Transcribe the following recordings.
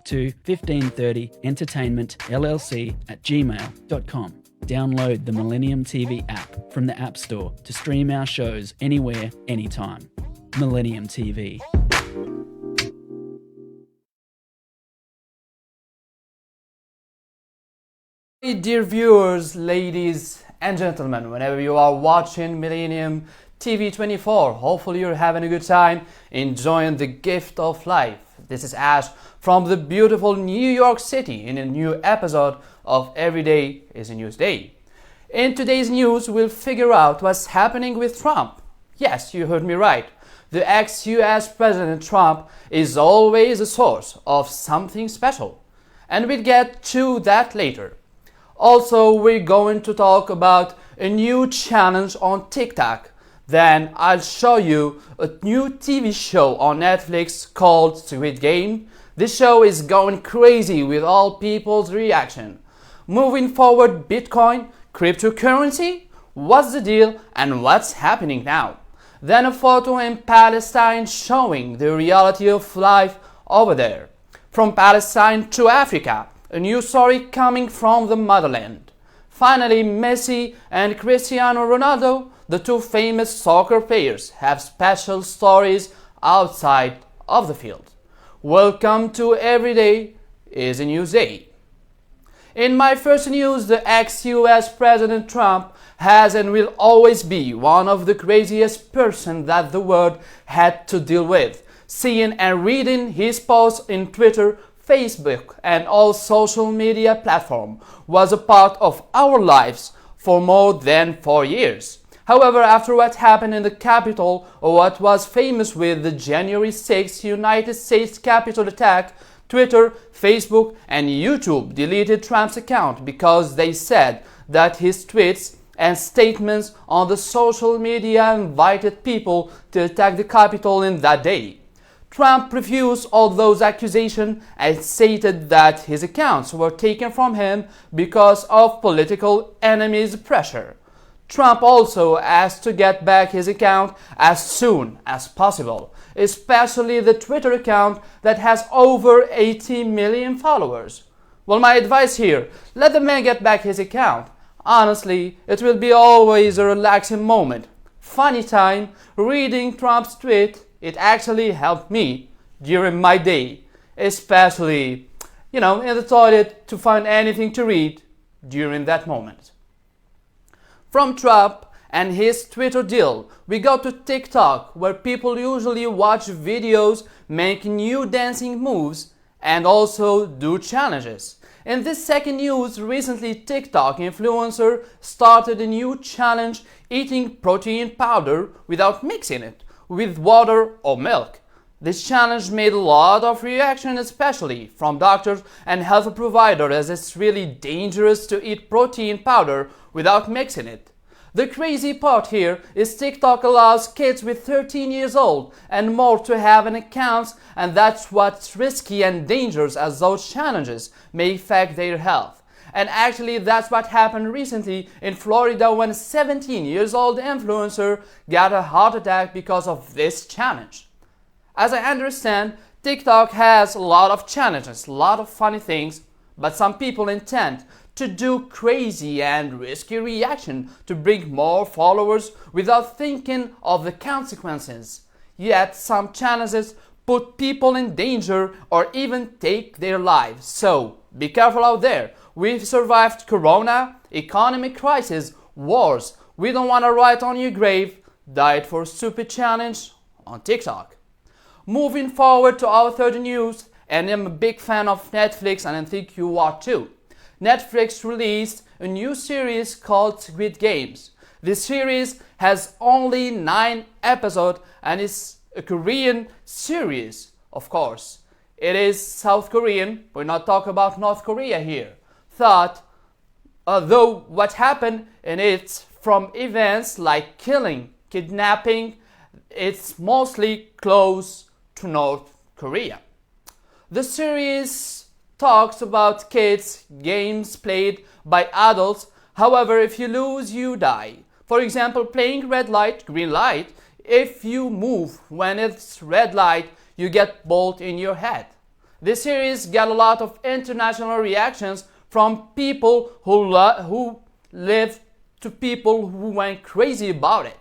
to 1530entertainmentllc@gmail.com. Download the Millennium TV app from the App Store to stream our shows anywhere, anytime. Millennium TV. Dear viewers, ladies and gentlemen, whenever you are watching Millennium TV 24, hopefully you're having a good time enjoying the gift of life. This is Ash from the beautiful New York City in a new episode of Every Day is a News Day. In today's news, we'll figure out what's happening with Trump. Yes, you heard me right. The ex-US President Trump is always a source of something special. And we'll get to that later. Also, we're going to talk about a new challenge on TikTok. Then I'll show you a new TV show on Netflix called Squid Game. This show is going crazy with all people's reaction. Moving forward, Bitcoin, cryptocurrency, what's the deal and what's happening now? Then a photo in Palestine showing the reality of life over there. From Palestine to Africa, a new story coming from the motherland. Finally, Messi and Cristiano Ronaldo, the two famous soccer players, have special stories outside of the field. Welcome to Every Day is a News Day. In my first news, the ex-US President Trump has and will always be one of the craziest person that the world had to deal with. Seeing and reading his posts in Twitter, Facebook and all social media platforms was a part of our lives for more than 4 years. However, after what happened in the Capitol, or what was famous with the January 6th United States Capitol attack, Twitter, Facebook and YouTube deleted Trump's account because they said that his tweets and statements on the social media invited people to attack the Capitol in that day. Trump refused all those accusations and stated that his accounts were taken from him because of political enemies' pressure. Trump also asked to get back his account as soon as possible, especially the Twitter account that has over 80 million followers. Well, my advice here, let the man get back his account. Honestly, it will be always a relaxing moment. Funny time, reading Trump's tweet. It actually helped me during my day, especially, in the toilet to find anything to read during that moment. From Trump and his Twitter deal, we go to TikTok, where people usually watch videos making new dancing moves and also do challenges. In this second news, recently TikTok influencer started a new challenge eating protein powder without mixing it with water or milk. This challenge made a lot of reaction, especially from doctors and health providers, as it's really dangerous to eat protein powder without mixing it. The crazy part here is TikTok allows kids with 13 years old and more to have an account, and that's what's risky and dangerous, as those challenges may affect their health. And actually, that's what happened recently in Florida when a 17-year-old influencer got a heart attack because of this challenge. As I understand, TikTok has a lot of challenges, a lot of funny things, but some people intend to do crazy and risky reaction to bring more followers without thinking of the consequences. Yet, some challenges put people in danger or even take their lives. So, be careful out there. We've survived Corona, economic crisis, wars. We don't want to write on your grave, died for stupid challenge on TikTok. Moving forward to our third news, and I'm a big fan of Netflix and I think you are too. Netflix released a new series called Squid Games. This series has only 9 episodes and is a Korean series, of course. It is South Korean, we're not talking about North Korea here. Though what happened in it from events like killing, kidnapping, it's mostly close to North Korea. The series talks about kids, games played by adults. However, if you lose, you die. For example, playing red light, green light. If you move when it's red light, you get bolt in your head. This series got a lot of international reactions from people who live to people who went crazy about it,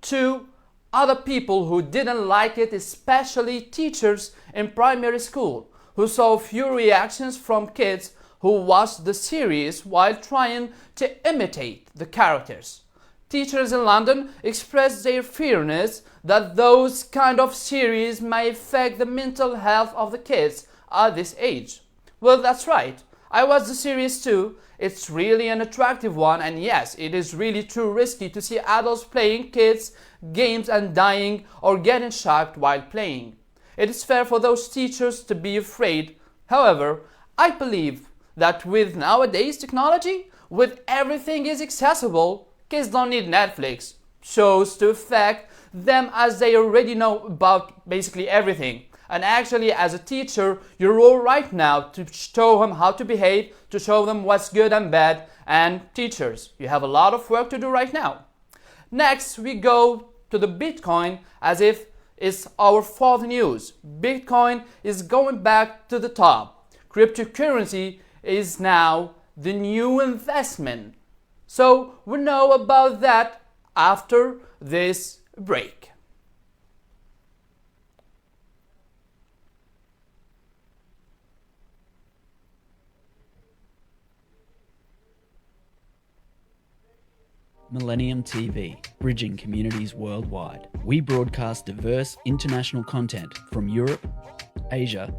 to other people who didn't like it, especially teachers in primary school, who saw few reactions from kids who watched the series while trying to imitate the characters. Teachers in London expressed their fears that those kind of series may affect the mental health of the kids at this age. Well, that's right. I watched the series too. It's really an attractive one, and yes, it is really too risky to see adults playing kids' games and dying or getting shocked while playing. It is fair for those teachers to be afraid. However, I believe that with nowadays technology, with everything is accessible, kids don't need Netflix shows to affect them as they already know about basically everything. And actually, as a teacher, your role right now to show them how to behave, to show them what's good and bad. And teachers, you have a lot of work to do right now. Next, we go to the Bitcoin as if it's our fourth news. Bitcoin is going back to the top. Cryptocurrency is now the new investment. So we know about that after this break. Millennium TV, bridging communities worldwide. We broadcast diverse international content from Europe, Asia,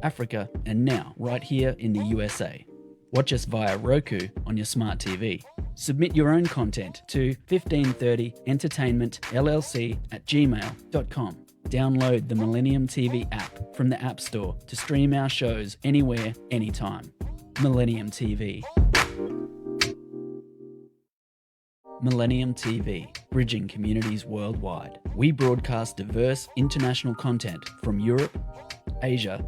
Africa, and now right here in the USA. Watch us via Roku on your smart TV. Submit your own content to 1530entertainmentllc@gmail.com. Download the Millennium TV app from the App Store to stream our shows anywhere, anytime. Millennium TV. Millennium TV, bridging communities worldwide. We broadcast diverse international content from Europe, Asia,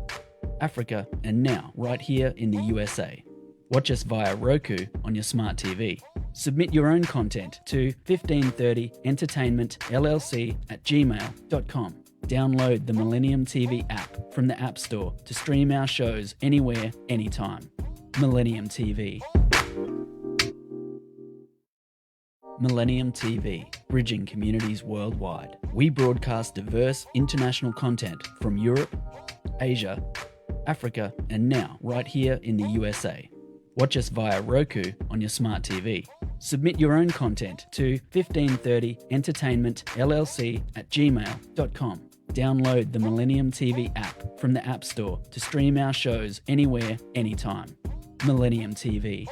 Africa, and now right here in the USA. Watch us via Roku on your smart TV. Submit your own content to 1530entertainmentllc@gmail.com. Download the Millennium TV app from the App Store to stream our shows anywhere, anytime. Millennium TV. Millennium TV, bridging communities worldwide. We broadcast diverse international content from Europe, Asia, Africa, and now right here in the USA. Watch us via Roku on your smart TV. Submit your own content to 1530entertainmentllc@gmail.com. Download the Millennium TV app from the App Store to stream our shows anywhere, anytime. Millennium TV.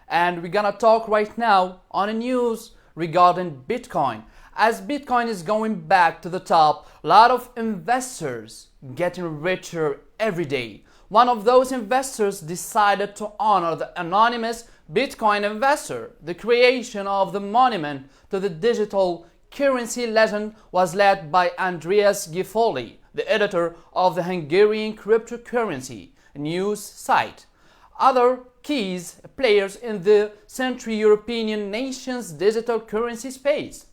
And we're gonna talk right now on the news regarding Bitcoin. As Bitcoin is going back to the top, a lot of investors getting richer every day. One of those investors decided to honor the anonymous Bitcoin investor. The creation of the monument to the digital currency legend was led by Andreas Gifoli, the editor of the Hungarian cryptocurrency news site. Other keys players in the Central European nation's digital currency space.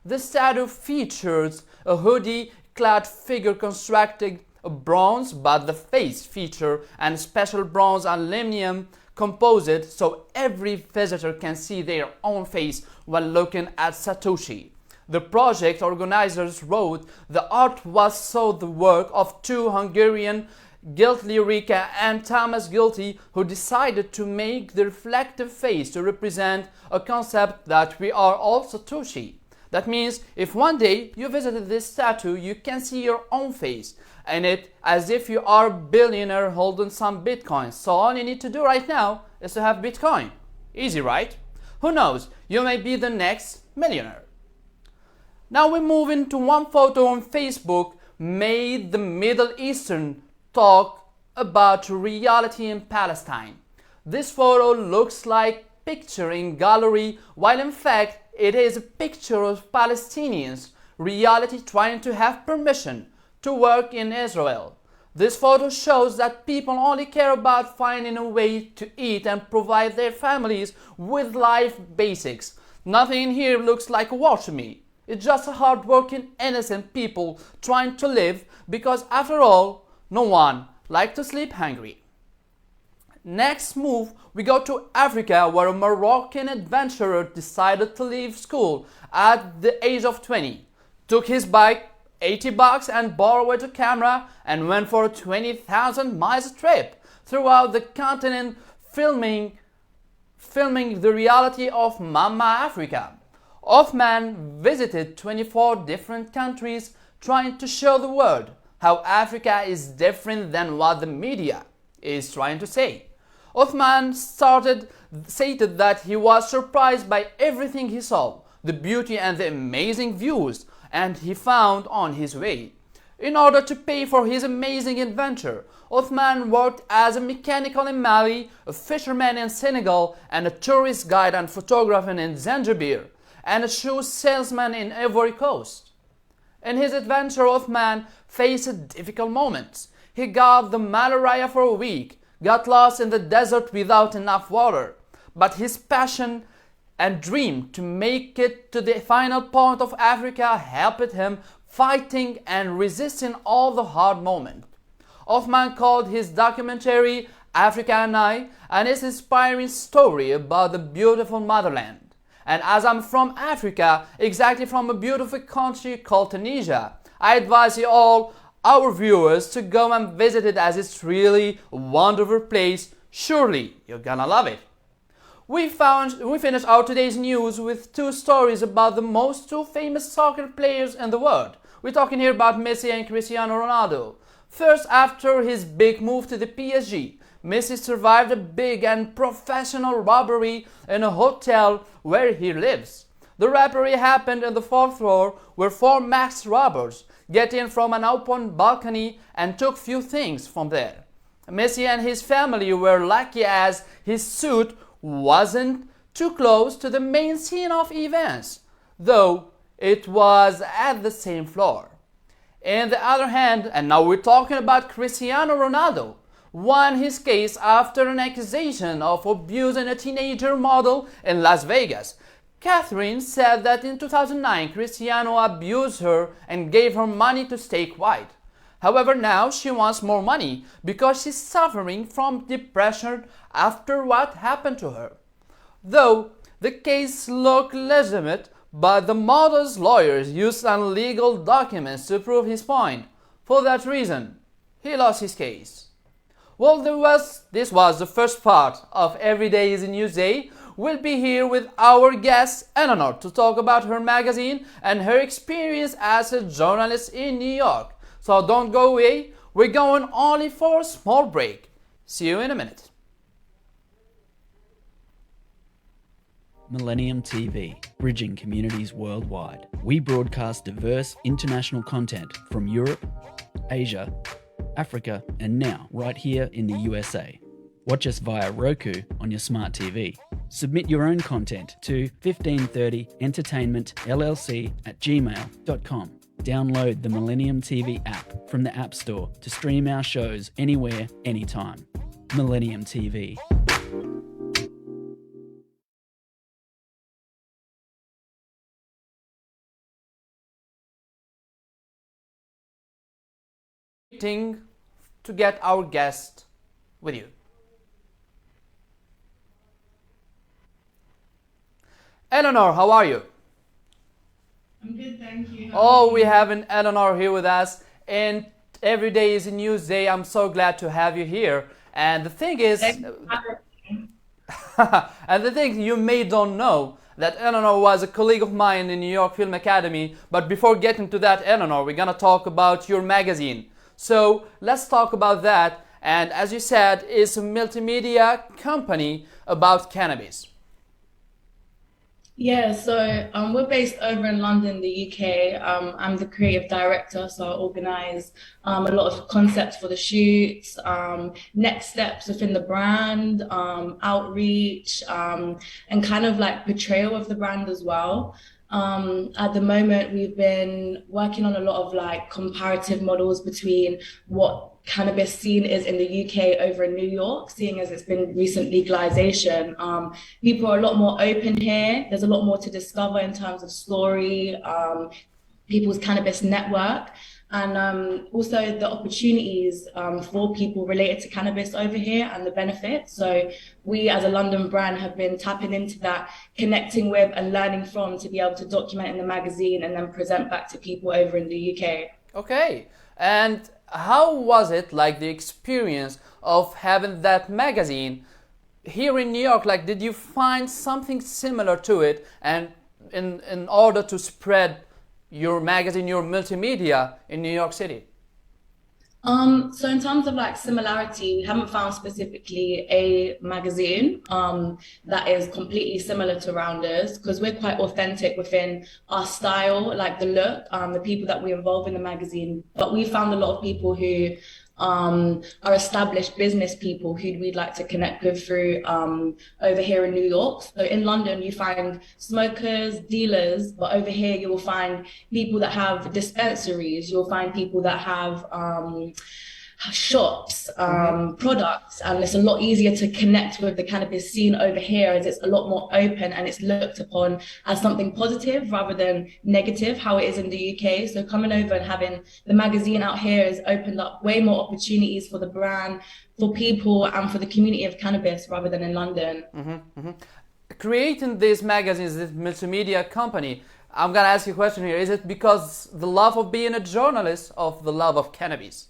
The statue features a hoodie-clad figure constructed of bronze, but the face feature and special bronze aluminum composite so every visitor can see their own face while looking at Satoshi. The project organizers wrote the art was so the work of two Hungarian Guilty Rika and Thomas Guilty, who decided to make the reflective face to represent a concept that we are all Satoshi. That means if one day you visited this statue, you can see your own face in it as if you are a billionaire holding some Bitcoin. So all you need to do right now is to have Bitcoin. Easy, right? Who knows, you may be the next millionaire. Now we move into one photo on Facebook made the Middle Eastern talk about reality in Palestine. This photo looks like picture in gallery, while in fact it is a picture of Palestinians reality trying to have permission to work in Israel. This photo shows that people only care about finding a way to eat and provide their families with life basics. Nothing in here looks like a war to me. It's just a hard-working, innocent people trying to live because after all, no one likes to sleep hungry. Next move, we go to Africa where a Moroccan adventurer decided to leave school at the age of 20, took his bike, $80 and borrowed a camera and went for a 20,000 miles trip throughout the continent filming the reality of Mama Africa. Othman visited 24 different countries trying to show the world how Africa is different than what the media is trying to say. Othman stated that he was surprised by everything he saw, the beauty and the amazing views and he found on his way. In order to pay for his amazing adventure, Othman worked as a mechanic in Mali, a fisherman in Senegal, and a tourist guide and photographer in Zanzibar, and a shoe salesman in Ivory Coast. In his adventure, Othman faced difficult moments. He got the malaria for a week, got lost in the desert without enough water, but his passion and dream to make it to the final point of Africa helped him fighting and resisting all the hard moments. Othman called his documentary Africa and I, and his inspiring story about the beautiful motherland. And as I'm from Africa, exactly from a beautiful country called Tunisia, I advise you all, our viewers, to go and visit it as it's really a wonderful place. Surely you're gonna love it. We finished our today's news with two stories about the most two famous soccer players in the world. We're talking here about Messi and Cristiano Ronaldo. First, after his big move to the PSG, Messi survived a big and professional robbery in a hotel where he lives. The robbery happened in the fourth floor where four masked robbers get in from an open balcony and took few things from there. Messi and his family were lucky as his suit wasn't too close to the main scene of events, though it was at the same floor. On the other hand, and now we're talking about Cristiano Ronaldo, won his case after an accusation of abusing a teenager model in Las Vegas. Catherine said that in 2009 Cristiano abused her and gave her money to stay quiet. However, now she wants more money because she's suffering from depression after what happened to her. Though the case looked legitimate, but the model's lawyers used illegal documents to prove his point. For that reason, he lost his case. Well, this was the first part of Everyday is a News Day. We'll be here with our guest Eleanor to talk about her magazine and her experience as a journalist in New York. So don't go away, we're going only for a small break. See you in a minute. Millennium TV, bridging communities worldwide. We broadcast diverse international content from Europe, Asia, Africa, and now right here in the USA. Watch us via Roku on your smart TV. Submit your own content to 1530entertainmentllc@gmail.com. Download the Millennium TV app from the App Store to stream our shows anywhere, anytime. Millennium TV. To get our guest with you. Eleanor, how are you? I'm good, thank you. Oh, we have an Eleanor here with us, and every day is a news day. I'm so glad to have you here. And the thing is, and the thing you may don't know that Eleanor was a colleague of mine in New York Film Academy. But before getting to that, Eleanor, we're gonna talk about your magazine. So let's talk about that. And as you said, it's a multimedia company about cannabis. Yeah, so we're based over in London, the UK. I'm the creative director, so I organize a lot of concepts for the shoots, next steps within the brand, outreach, and kind of like portrayal of the brand as well. At the moment, we've been working on a lot of like comparative models between what cannabis scene is in the UK over in New York, seeing as it's been recent legalization. People are a lot more open here. There's a lot more to discover in terms of story, people's cannabis network, and also the opportunities for people related to cannabis over here and the benefits. So we as a London brand have been tapping into that, connecting with and learning from to be able to document in the magazine and then present back to people over in the UK. Okay. And how was it like the experience of having that magazine here in New York? Like, did you find something similar to it? And in order to spread your magazine, your multimedia in New York City? So in terms of like similarity, we haven't found specifically a magazine that is completely similar to Rounders because we're quite authentic within our style, like the look, the people that we involve in the magazine. But we found a lot of people who are established business people who we'd like to connect with through over here in New York. So in London, you find smokers, dealers, but over here you will find people that have dispensaries. You'll find people that have shops, products, and it's a lot easier to connect with the cannabis scene over here as it's a lot more open and it's looked upon as something positive rather than negative, how it is in the UK. So coming over and having the magazine out here has opened up way more opportunities for the brand, for people, and for the community of cannabis rather than in London. Creating these magazines, this multimedia company, I'm gonna ask you a question here. Is it because the love of being a journalist of the love of cannabis?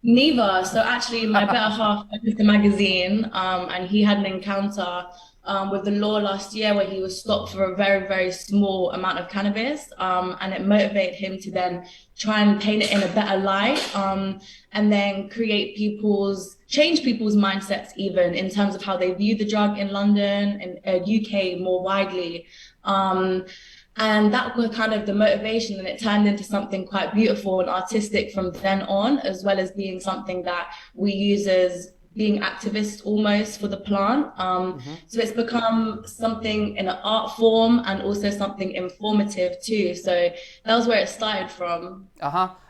Neither. So actually, my better half published the magazine, and he had an encounter with the law last year where he was stopped for a very, very small amount of cannabis, and it motivated him to then try and paint it in a better light, and then change people's mindsets even in terms of how they view the drug in London and UK more widely. And that was kind of the motivation, and it turned into something quite beautiful and artistic from then on, as well as being something that we use as being activists almost for the plant. So it's become something in an art form and also something informative too. So that was where it started from.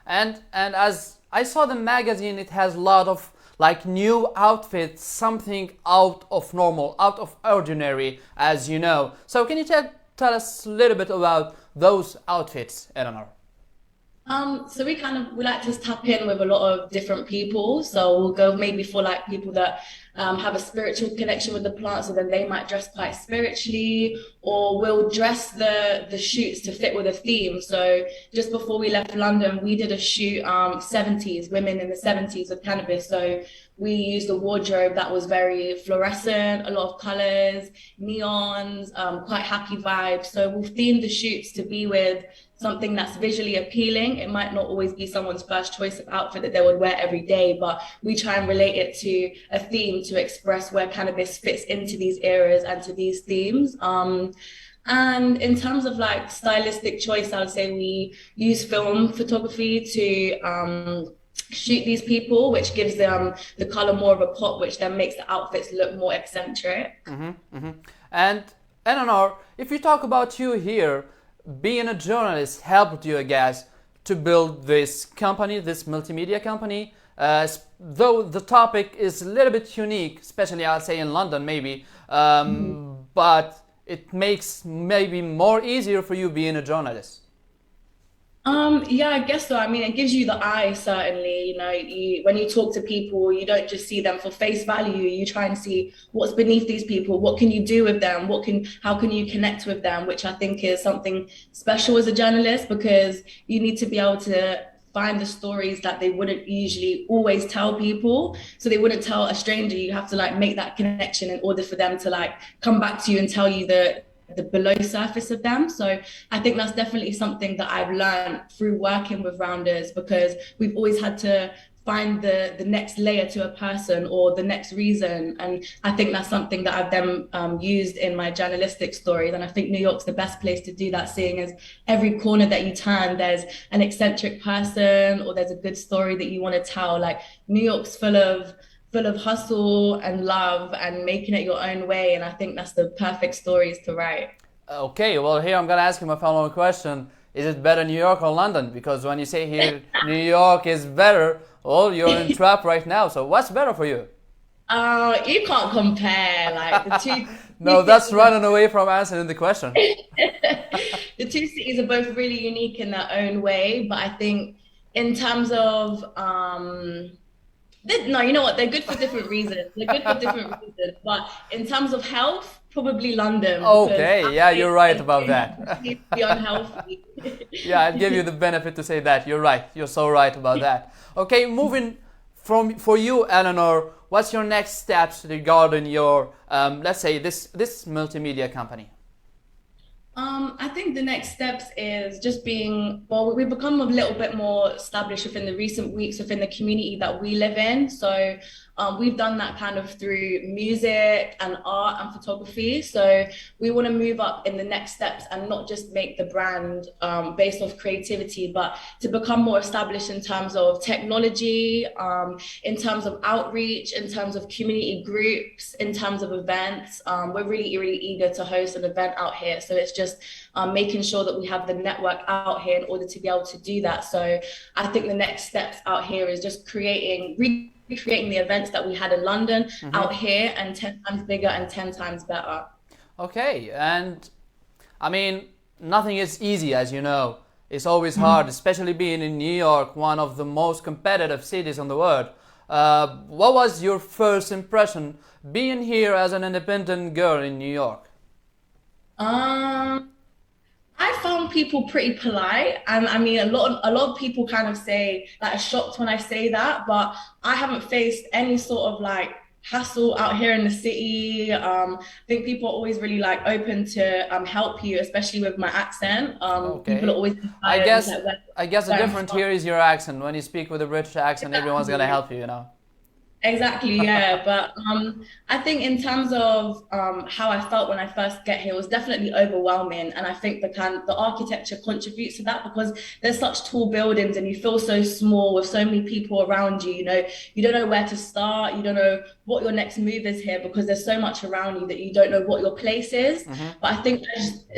And as I saw the magazine, it has a lot of like new outfits, something out of normal, out of ordinary, as you know. So can you tell us a little bit about those outfits, Eleanor? So we like to tap in with a lot of different people. So we'll go maybe for like people that have a spiritual connection with the plant, so then they might dress quite spiritually, or we'll dress the shoots to fit with a theme. So just before we left London, we did a shoot 70s, women in the 70s with cannabis. So we used a wardrobe that was very fluorescent, a lot of colors, neons, quite happy vibes. So we'll theme the shoots to be with something that's visually appealing. It might not always be someone's first choice of outfit that they would wear every day, but we try and relate it to a theme to express where cannabis fits into these eras and to these themes. And in terms of like stylistic choice, I would say we use film photography to shoot these people, which gives them the color more of a pop, which then makes the outfits look more eccentric. And Eleanor, if you talk about you here, being a journalist helped you, I guess, to build this company, this multimedia company. Though the topic is a little bit unique, especially I'll say in London maybe, but it makes maybe more easier for you being a journalist. Yeah, I guess so. I mean, it gives you the eye, certainly. You know, when you talk to people, you don't just see them for face value. You try and see what's beneath these people. What can you do with them? How can you connect with them? Which I think is something special as a journalist, because you need to be able to find the stories that they wouldn't usually always tell people. So they wouldn't tell a stranger. You have to like make that connection in order for them to like come back to you and tell you the below surface of them. So I think that's definitely something that I've learned through working with Rounders, because we've always had to find the next layer to a person or the next reason. And I think that's something that I've then used in my journalistic stories. And I think New York's the best place to do that, seeing as every corner that you turn, there's an eccentric person or there's a good story that you want to tell. Like New York's full of hustle and love and making it your own way. And I think that's the perfect stories to write. Okay, well, here I'm gonna ask you my following question. Is it better New York or London? Because when you say here New York is better, well, you're in trap right now. So what's better for you? You can't compare like the two No, that's cities running away from answering the question. the two cities are both really unique in their own way, but I think in terms of no, you know what? They're good for different reasons. They're good for different reasons. But in terms of health, probably London because Okay, yeah, you're right about I that. need to be unhealthy. Yeah, I'll give you the benefit to say that. You're right. You're so right about that. Okay, moving from for you, Eleanor, what's your next steps regarding your let's say this multimedia company? I think the next steps is just being, well, we've become a little bit more established within the recent weeks within the community that we live in. So we've done that kind of through music and art and photography. So we want to move up in the next steps and not just make the brand based off creativity, but to become more established in terms of technology, in terms of outreach, in terms of community groups, in terms of events. We're really, really eager to host an event out here. So it's just making sure that we have the network out here in order to be able to do that. So I think the next steps out here is just recreating the events that we had in London out here and 10 times bigger and 10 times better. Okay, and I mean, nothing is easy, as you know. It's always hard, especially being in New York, one of the most competitive cities in the world. What was your first impression being here as an independent girl in New York? Um, I found people pretty polite, and I mean, a lot of people kind of say like are shocked when I say that, but I haven't faced any sort of like hassle out here in the city. I think people are always really like open to help you, especially with my accent. People are Okay. always I inspired, guess like I guess the where I'm difference from. here is your accent. When you speak with a British accent, everyone's gonna Exactly. help you, you know. Exactly, yeah. But I think in terms of how I felt when I first get here, it was definitely overwhelming. And I think the architecture contributes to that because there's such tall buildings and you feel so small with so many people around you. You know, you don't know where to start, you don't know what your next move is here because there's so much around you that you don't know what your place is. But I think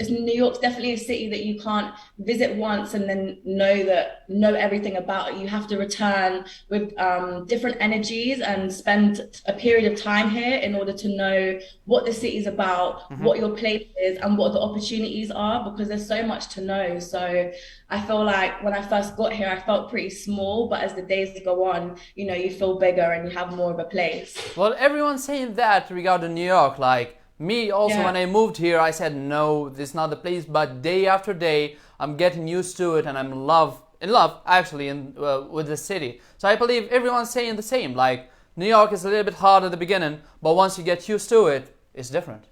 New York's definitely a city that you can't visit once and then know everything about it. You have to return with different energies and spend a period of time here in order to know what the city's about, what your place is, and what the opportunities are, because there's so much to know. So I feel like when I first got here, I felt pretty small, but as the days go on, you feel bigger and you have more of a place. Well, everyone's saying that regarding New York. Like me, also Yeah. when I moved here, I said no, this is not the place. But day after day, I'm getting used to it, and I'm in love actually with the city. So I believe everyone's saying the same. Like New York is a little bit hard at the beginning, but once you get used to it, it's different.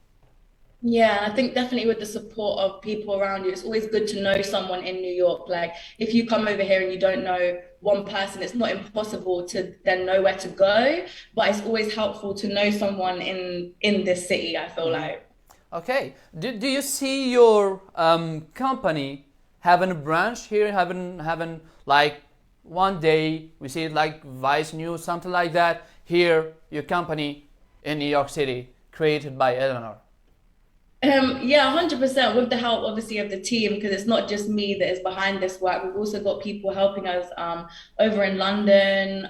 Yeah, I think definitely with the support of people around you, it's always good to know someone in New York. Like if you come over here and you don't know one person, it's not impossible to then know where to go, but it's always helpful to know someone in this city, I feel like. Okay. Do you see your company having a branch here? Having like one day we see it like Vice News, something like that. Here, your company in New York City, created by Eleanor. Yeah, 100% with the help obviously of the team, because it's not just me that is behind this work. We've also got people helping us over in London.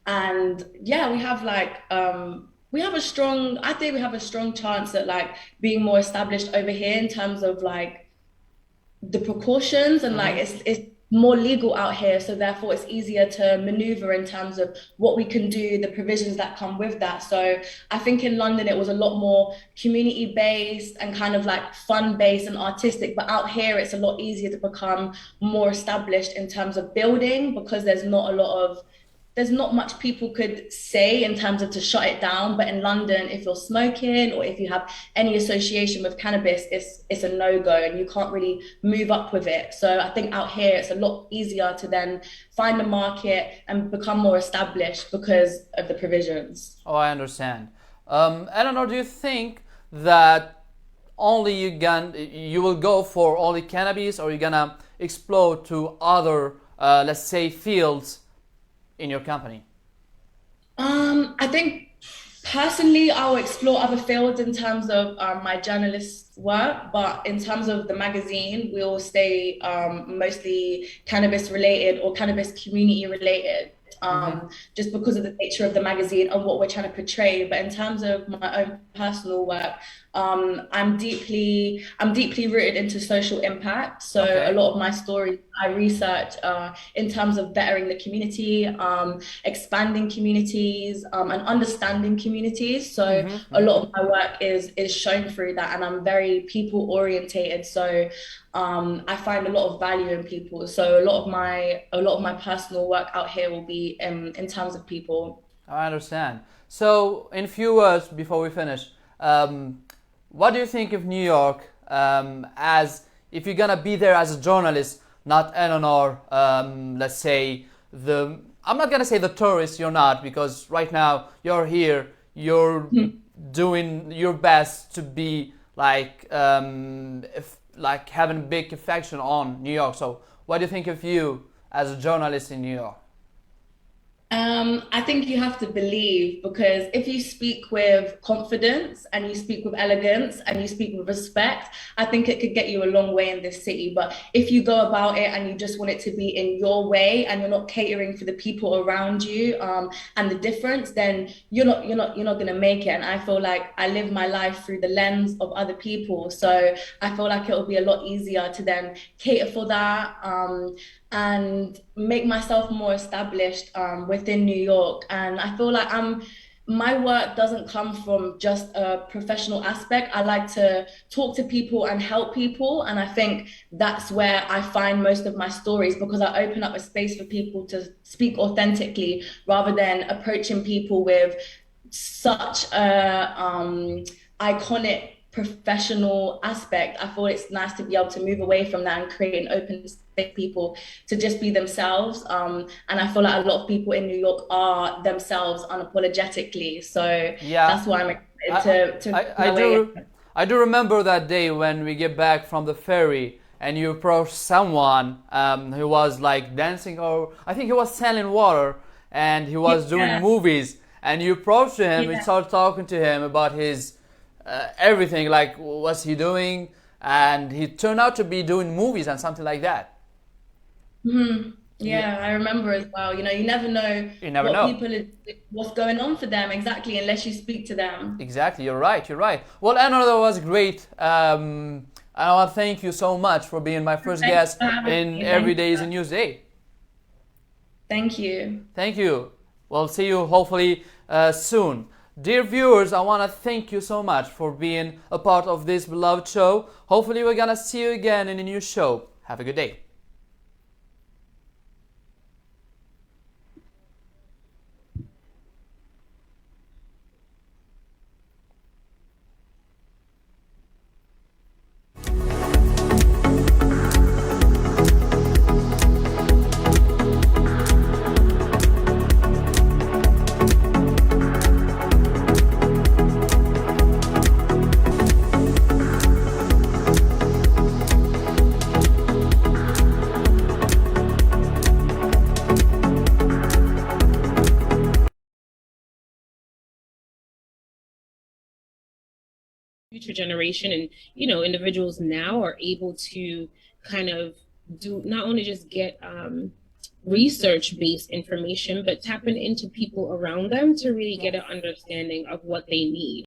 And yeah, we have a strong, I think we have a strong chance at like being more established over here in terms of like the precautions and like it's more legal out here, so therefore it's easier to maneuver in terms of what we can do, the provisions that come with that. So I think in London it was a lot more community based and kind of like fun based and artistic, but out here it's a lot easier to become more established in terms of building because there's not much people could say in terms of to shut it down. But in London, if you're smoking or if you have any association with cannabis, it's a no-go and you can't really move up with it. So I think out here it's a lot easier to then find a market and become more established because of the provisions. Oh, I understand. Eleanor, do you think that only you will go for only cannabis, or you're gonna explode to other, let's say, fields in your company? I think Personally, I'll explore other fields in terms of my journalist work, but in terms of the magazine, we'll stay mostly cannabis related or cannabis community related, Mm-hmm. just because of the nature of the magazine and what we're trying to portray. But in terms of my own personal work, I'm deeply rooted into social impact. So a Okay. lot of my stories I research in terms of bettering the community, expanding communities, and understanding communities. So Mm-hmm. a Mm-hmm. lot of my work is shown through that, and I'm very people orientated. So I find a lot of value in people. So a lot of my personal work out here will be in terms of people. I understand. So, in few words before we finish, um, what do you think of New York as if you're gonna be there as a journalist, not Eleanor, let's say the I'm not gonna say the tourist you're not because right now you're here, you're doing your best to be like if, like having a big affection on New York. So, what do you think of you as a journalist in New York? I think you have to believe because if you speak with confidence and you speak with elegance and you speak with respect, I think it could get you a long way in this city. But if you go about it and you just want it to be in your way and you're not catering for the people around you, and the difference, then you're not gonna make it. And I feel like I live my life through the lens of other people, so I feel like it'll be a lot easier to then cater for that. And make myself more established within New York. And I feel like my work doesn't come from just a professional aspect. I like to talk to people and help people. And I think that's where I find most of my stories because I open up a space for people to speak authentically rather than approaching people with such a iconic professional aspect. I thought it's nice to be able to move away from that and create an open space for people to just be themselves. And I feel like a lot of people in New York are themselves unapologetically. So Yeah, that's why I'm I, excited to make I my way do in. I do remember that day when we get back from the ferry and you approached someone who was like dancing or I think he was selling water and he was doing Yeah, movies and you approached him and yeah. started talking to him about his everything like what's he doing and he turned out to be doing movies and something like that. Mhm. Yeah, Yeah, I remember as well. You know, you never know you never know. what's going on for them exactly unless you speak to them. Exactly, you're right, you're right. Well, Anna, that was great. I want to thank you so much for being my first Thanks guest for having in me. Every Day is a News Day. Thank you. Thank you. We'll see you hopefully soon. Dear viewers, I want to thank you so much for being a part of this beloved show. Hopefully, we're gonna see you again in a new show. Have a good day. Future generation and individuals now are able to kind of do not only just get research based information but tapping into people around them to really get an understanding of what they need.